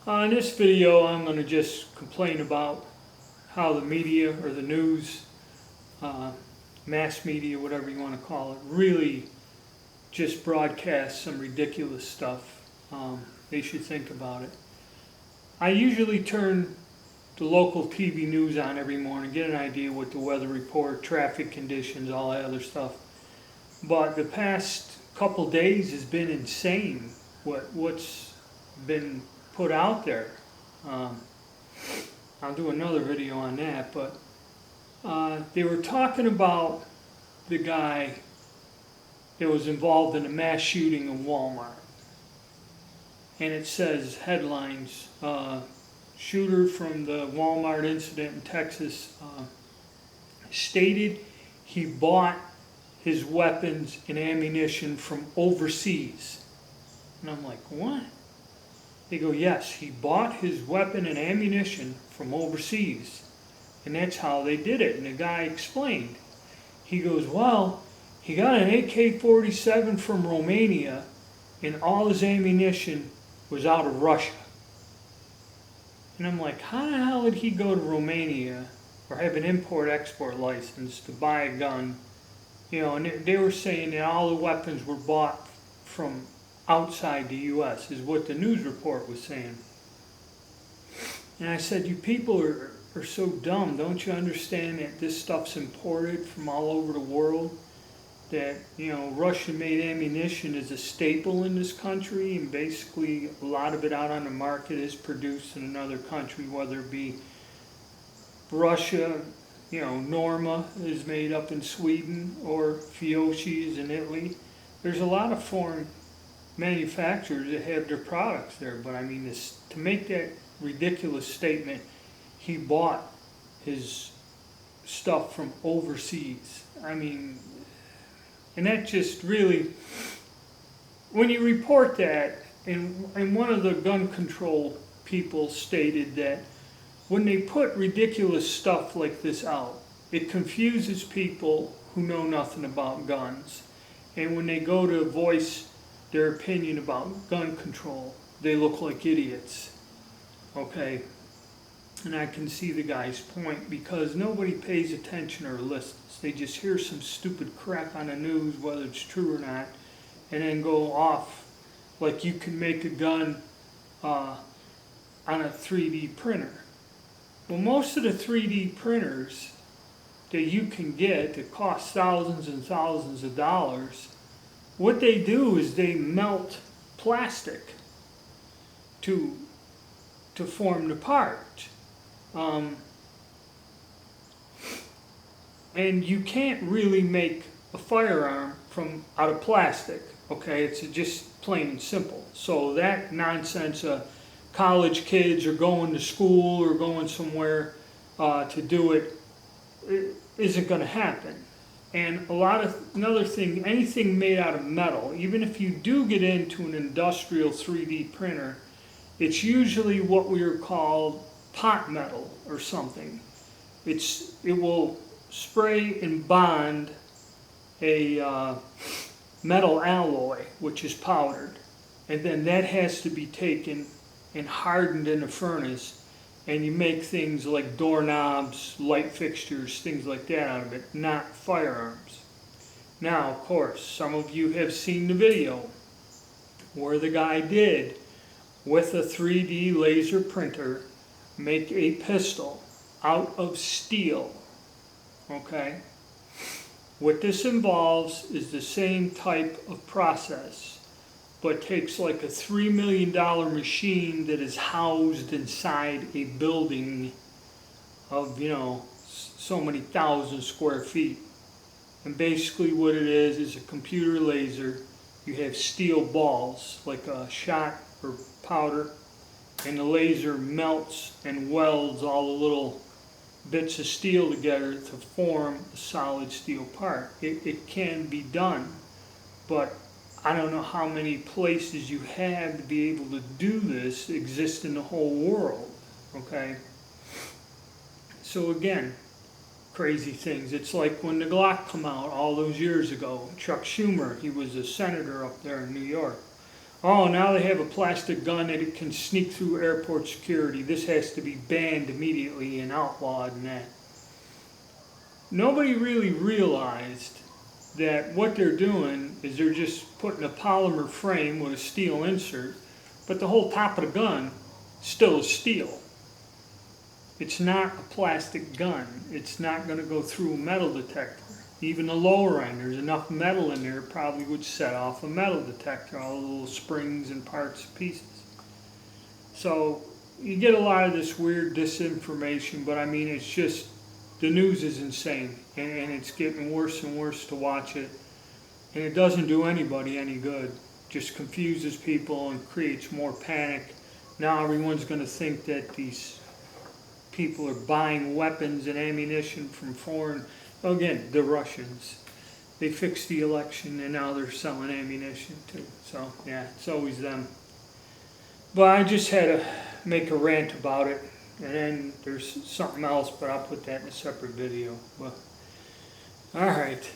In this video, I'm going to just complain about how the media or the news, uh, mass media, whatever you want to call it, really just broadcasts some ridiculous stuff. They should think about it. I usually turn the local TV news on every morning, get an idea what the weather report, traffic conditions, all that other stuff. But the past couple days has been insane. What's been put out there. Um, I'll do another video on that, but they were talking about the guy that was involved in a mass shooting in Walmart. And it says headlines, shooter from the Walmart incident in Texas stated he bought his weapons and ammunition from overseas. And I'm like, what? They go, yes, he bought his weapon and ammunition from overseas. And that's how they did it. And the guy explained. He goes, well, he got an AK-47 from Romania and all his ammunition was out of Russia. And I'm like, how the hell did he go to Romania or have an import-export license to buy a gun? You know, and they were saying that all the weapons were bought from outside the U.S. is what the news report was saying. And I said, you people are so dumb. Don't you understand that this stuff's imported from all over the world? That, you know, Russian-made ammunition is a staple in this country, and basically a lot of it out on the market is produced in another country, whether it be Russia, you know, Norma is made up in Sweden, or Fiocchi is in Italy. There's a lot of foreign manufacturers that have their products there, but I mean, to make that ridiculous statement, he bought his stuff from overseas. I mean, and that just really, when you report that, and one of the gun control people stated that when they put ridiculous stuff like this out, it confuses people who know nothing about guns. And when they go to voice their opinion about gun control, they look like idiots. Okay? And I can see the guy's point, because nobody pays attention or listens. They just hear some stupid crap on the news, whether it's true or not, and then go off like you can make a gun on a 3D printer. Well, most of the 3D printers that you can get that cost thousands and thousands of dollars, what they do is they melt plastic to form the part. And you can't really make a firearm out of plastic, okay? It's just plain and simple. So that nonsense, college kids are going to school or going somewhere to do it isn't going to happen. And another thing, anything made out of metal, even if you do get into an industrial 3D printer, it's usually what we are called pot metal or something. It will spray and bond a metal alloy, which is powdered, and then that has to be taken and hardened in a furnace, and you make things like doorknobs, light fixtures, things like that out of it, not firearms. Now, of course, some of you have seen the video where the guy did, with a 3D laser printer, make a pistol out of steel. Okay? What this involves is the same type of process, but takes like a $3 million machine that is housed inside a building of, you know, so many thousand square feet. And basically what it is a computer laser. You have steel balls, like a shot or powder, and the laser melts and welds all the little bits of steel together to form a solid steel part. It can be done, but I don't know how many places you have to be able to do this exist in the whole world, okay? So again, crazy things. It's like when the Glock came out all those years ago. Chuck Schumer, he was a senator up there in New York. Oh, now they have a plastic gun that it can sneak through airport security. This has to be banned immediately and outlawed and that. Nobody really realized that what they're doing is they're just putting a polymer frame with a steel insert, but the whole top of the gun still is steel. It's not a plastic gun. It's not going to go through a metal detector. Even the lower end, there's enough metal in there, it probably would set off a metal detector, all the little springs and parts and pieces. So you get a lot of this weird disinformation, but I mean, it's just, the news is insane, and it's getting worse and worse to watch it, and it doesn't do anybody any good. Just confuses people and creates more panic. Now everyone's going to think that these people are buying weapons and ammunition from foreign. Again, the Russians. They fixed the election and now they're selling ammunition too. So yeah, it's always them. But I just had to make a rant about it. And then there's something else, but I'll put that in a separate video. But all right.